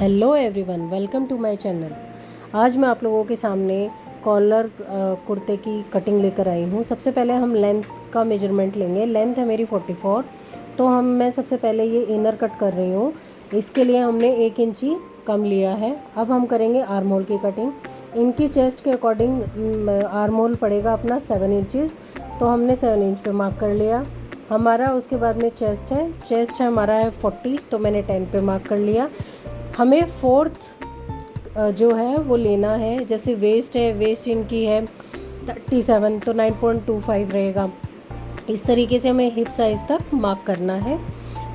Hello everyone, welcome to my channel. आज मैं आप लोगों के सामने कॉलर कुर्ते की कटिंग लेकर आई हूँ। सबसे पहले हम लेंथ का मेजरमेंट लेंगे। लेंथ है मेरी 44, तो मैं सबसे पहले ये इनर कट कर रही हूँ। इसके लिए हमने 1 इंची कम लिया है। अब हम करेंगे आर्म होल की कटिंग। इनकी चेस्ट के अकॉर्डिंग आर्म होल पड़ेगा अपना 7 इंचज़, तो हमने 7 इंच पे मार्क कर लिया हमारा। उसके बाद में चेस्ट है हमारा है 40, तो मैंने 10 पे मार्क कर लिया। हमें फोर्थ जो है वो लेना है। जैसे वेस्ट है, वेस्ट इनकी है 37, तो 9.25 रहेगा। इस तरीके से हमें हिप साइज़ तक मार्क करना है।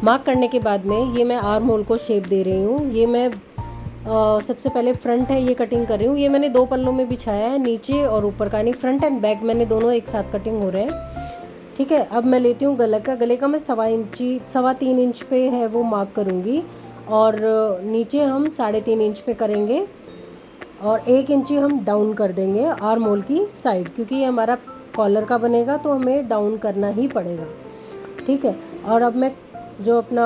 मार्क करने के बाद में ये मैं आर्म होल को शेप दे रही हूँ। ये मैं सबसे पहले फ्रंट है ये कटिंग कर रही हूँ। ये मैंने 2 पल्लों में बिछाया है, नीचे और ऊपर का, नहीं फ्रंट एंड बैक मैंने दोनों एक साथ कटिंग हो रहे हैं। ठीक है, अब मैं लेती हूँ गले का मैं 3.25 इंच पे है वो मार्क करूँगी, और नीचे हम 3.5 इंच पे करेंगे, और 1 इंची हम डाउन कर देंगे आर्म होल की साइड, क्योंकि ये हमारा कॉलर का बनेगा तो हमें डाउन करना ही पड़ेगा। ठीक है, और अब मैं जो अपना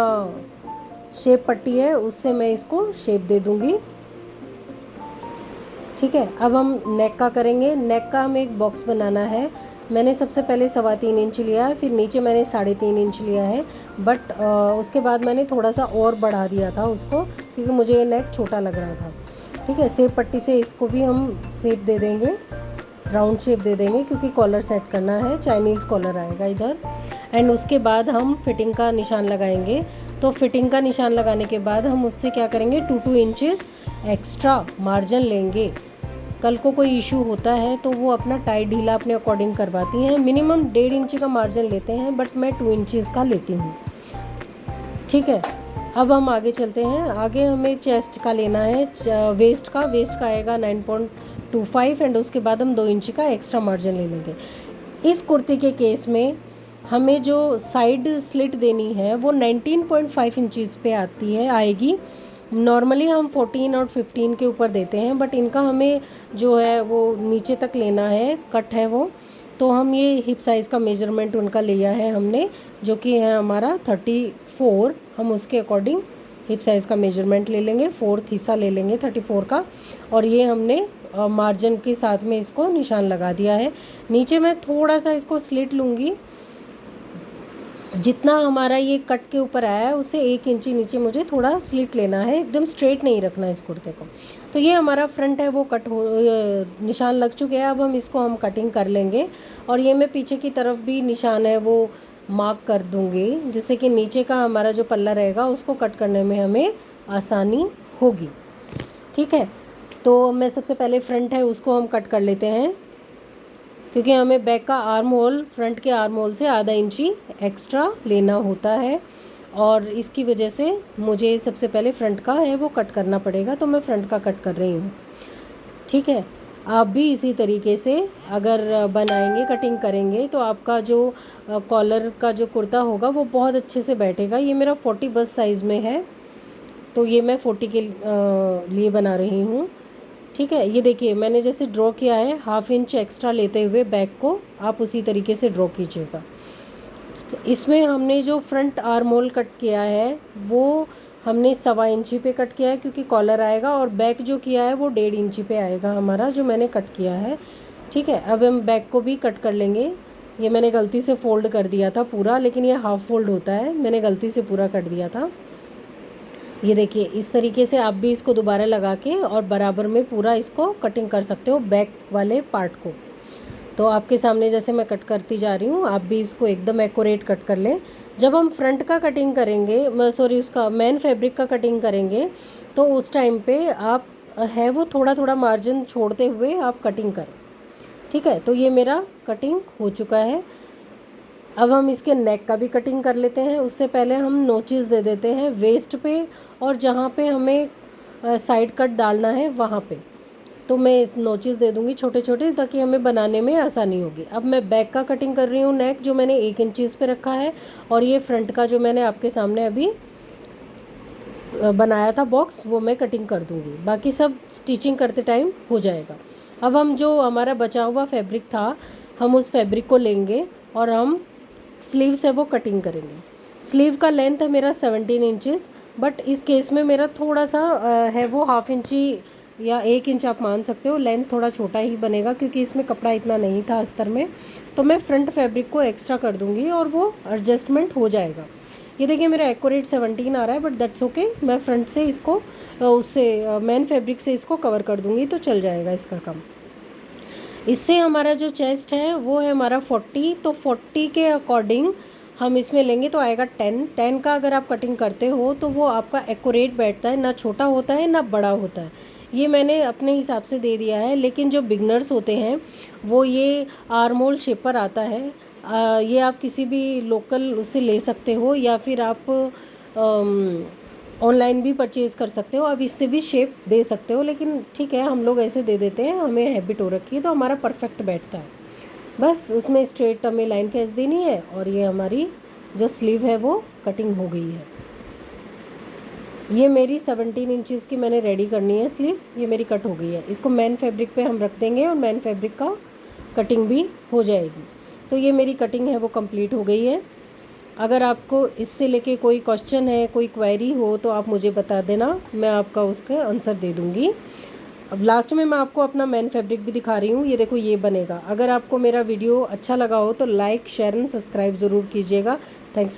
शेप पट्टी है उससे मैं इसको शेप दे दूँगी। ठीक है, अब हम नेक का करेंगे। नेक का हमें एक बॉक्स बनाना है। मैंने सबसे पहले 3.25 इंच लिया है, फिर नीचे मैंने 3.5 इंच लिया है, बट उसके बाद मैंने थोड़ा सा और बढ़ा दिया था उसको, क्योंकि मुझे ये नेक छोटा लग रहा था। ठीक है, शेप पट्टी से इसको भी हम शेप दे देंगे, राउंड शेप दे देंगे, क्योंकि कॉलर सेट करना है, चाइनीज़ कॉलर आएगा इधर। एंड उसके बाद हम फिटिंग का निशान लगाएंगे। तो फिटिंग का निशान लगाने के बाद हम उससे क्या करेंगे, 2 इंचेस एक्स्ट्रा मार्जिन लेंगे। कल को कोई इशू होता है तो वो अपना टाइट ढीला अपने अकॉर्डिंग करवाती हैं। मिनिमम 1.5 इंच का मार्जिन लेते हैं, बट मैं 2 इंचेस का लेती हूँ। ठीक है, अब हम आगे चलते हैं। आगे हमें चेस्ट का लेना है, वेस्ट का आएगा 9.25, एंड उसके बाद हम 2 इंच का एक्स्ट्रा मार्जिन ले लेंगे। इस कुर्ती के केस में हमें जो साइड स्लिट देनी है वो 19.5 इंचज़ पे आएगी। नॉर्मली हम 14 और 15 के ऊपर देते हैं, बट इनका हमें जो है वो नीचे तक लेना है, कट है वो। तो हम ये हिप साइज़ का मेजरमेंट उनका लिया है हमने, जो कि है हमारा 34। हम उसके अकॉर्डिंग हिप साइज़ का मेजरमेंट ले लेंगे, 4th हिस्सा ले लेंगे 34 का, और ये हमने मार्जिन के साथ में इसको निशान लगा दिया है। नीचे मैं थोड़ा सा इसको स्लिट लूँगी, जितना हमारा ये कट के ऊपर आया है उससे 1 इंची नीचे मुझे थोड़ा स्लिट लेना है, एकदम स्ट्रेट नहीं रखना है इस कुर्ते को। तो ये हमारा फ्रंट है वो कट हो, निशान लग चुके हैं। अब हम इसको कटिंग कर लेंगे, और ये मैं पीछे की तरफ भी निशान है वो मार्क कर दूँगी, जिससे कि नीचे का हमारा जो पल्ला रहेगा उसको कट करने में हमें आसानी होगी। ठीक है, तो मैं सबसे पहले फ्रंट है उसको हम कट कर लेते हैं, क्योंकि हमें बैक का आर्म होल फ्रंट के आर्म होल से आधा इंची एक्स्ट्रा लेना होता है, और इसकी वजह से मुझे सबसे पहले फ्रंट का है वो कट करना पड़ेगा, तो मैं फ्रंट का कट कर रही हूँ। ठीक है, आप भी इसी तरीके से अगर बनाएंगे, कटिंग करेंगे, तो आपका जो कॉलर का जो कुर्ता होगा वो बहुत अच्छे से बैठेगा। ये मेरा 40 बस साइज़ में है, तो ये मैं 40 के लिए बना रही हूँ। ठीक है, ये देखिए मैंने जैसे ड्रॉ किया है, 1/2 इंच एक्स्ट्रा लेते हुए बैक को आप उसी तरीके से ड्रॉ कीजिएगा। इसमें हमने जो फ्रंट आर्म होल कट किया है वो हमने 1.25 इंची पे कट किया है, क्योंकि कॉलर आएगा, और बैक जो किया है वो 1.5 इंची पे आएगा हमारा, जो मैंने कट किया है। ठीक है, अब हम बैक को भी कट कर लेंगे। ये मैंने गलती से फ़ोल्ड कर दिया था पूरा, लेकिन ये हाफ फोल्ड होता है, मैंने गलती से पूरा कट दिया था। ये देखिए इस तरीके से आप भी इसको दोबारा लगा के और बराबर में पूरा इसको कटिंग कर सकते हो बैक वाले पार्ट को। तो आपके सामने जैसे मैं कट करती जा रही हूँ, आप भी इसको एकदम एक्यूरेट कट कर लें। जब हम फ्रंट का कटिंग करेंगे, उसका मेन फैब्रिक का कटिंग करेंगे, तो उस टाइम पे आप है वो थोड़ा थोड़ा मार्जिन छोड़ते हुए आप कटिंग करें। ठीक है, तो ये मेरा कटिंग हो चुका है। अब हम इसके नेक का भी कटिंग कर लेते हैं। उससे पहले हम नोचेस दे देते हैं वेस्ट पे, और जहाँ पे हमें साइड कट डालना है वहाँ पे। तो मैं इस नोचेस दे दूँगी छोटे छोटे, ताकि हमें बनाने में आसानी होगी। अब मैं बैक का कटिंग कर रही हूँ, नेक जो मैंने 1 इंचीज़ पे रखा है, और ये फ्रंट का जो मैंने आपके सामने अभी बनाया था बॉक्स, वो मैं कटिंग कर दूँगी। बाकी सब स्टिचिंग करते टाइम हो जाएगा। अब हम जो हमारा बचा हुआ फैब्रिक था, हम उस फैब्रिक को लेंगे और हम स्लीव से वो कटिंग करेंगे। स्लीव का लेंथ है मेरा 17 इंचेस, बट इस केस में मेरा थोड़ा सा है वो 1/2 इंची या 1 इंच आप मान सकते हो, लेंथ थोड़ा छोटा ही बनेगा क्योंकि इसमें कपड़ा इतना नहीं था अस्तर में। तो मैं फ्रंट फैब्रिक को एक्स्ट्रा कर दूँगी और वो एडजस्टमेंट हो जाएगा। ये देखिए मेरा एक्यूरेट 17 आ रहा है, बट दैट्स ओके। मैं फ्रंट से इसको उससे मेन फैब्रिक से इसको कवर कर दूँगी तो चल जाएगा इसका काम। इससे हमारा जो चेस्ट है वो है हमारा 40, तो 40 के अकॉर्डिंग हम इसमें लेंगे तो आएगा 10 का। अगर आप कटिंग करते हो तो वो आपका एक्यूरेट बैठता है, ना छोटा होता है ना बड़ा होता है। ये मैंने अपने हिसाब से दे दिया है, लेकिन जो बिगनर्स होते हैं वो ये आर्मोल शेपर आता है, ये आप किसी भी लोकल उससे ले सकते हो या फिर आप ऑनलाइन भी परचेज़ कर सकते हो। आप इससे भी शेप दे सकते हो, लेकिन ठीक है हम लोग ऐसे दे देते हैं, हमें हैबिट हो रखी है तो हमारा परफेक्ट बैठता है। बस उसमें स्ट्रेट हमें लाइन खींच देनी है और ये हमारी जो स्लीव है वो कटिंग हो गई है। ये मेरी 17 इंचज़ की मैंने रेडी करनी है स्लीव, ये मेरी कट हो गई है। इसको मैन फैब्रिक पे हम रख देंगे और मैन फैब्रिक का कटिंग भी हो जाएगी। तो ये मेरी कटिंग है वो कंप्लीट हो गई है। अगर आपको इससे लेके कोई क्वेश्चन है, कोई क्वेरी हो तो आप मुझे बता देना, मैं आपका उसका आंसर दे दूँगी। अब लास्ट में मैं आपको अपना मैन फैब्रिक भी दिखा रही हूँ। ये देखो ये बनेगा। अगर आपको मेरा वीडियो अच्छा लगा हो तो लाइक, शेयर एंड सब्सक्राइब ज़रूर कीजिएगा। Thanks for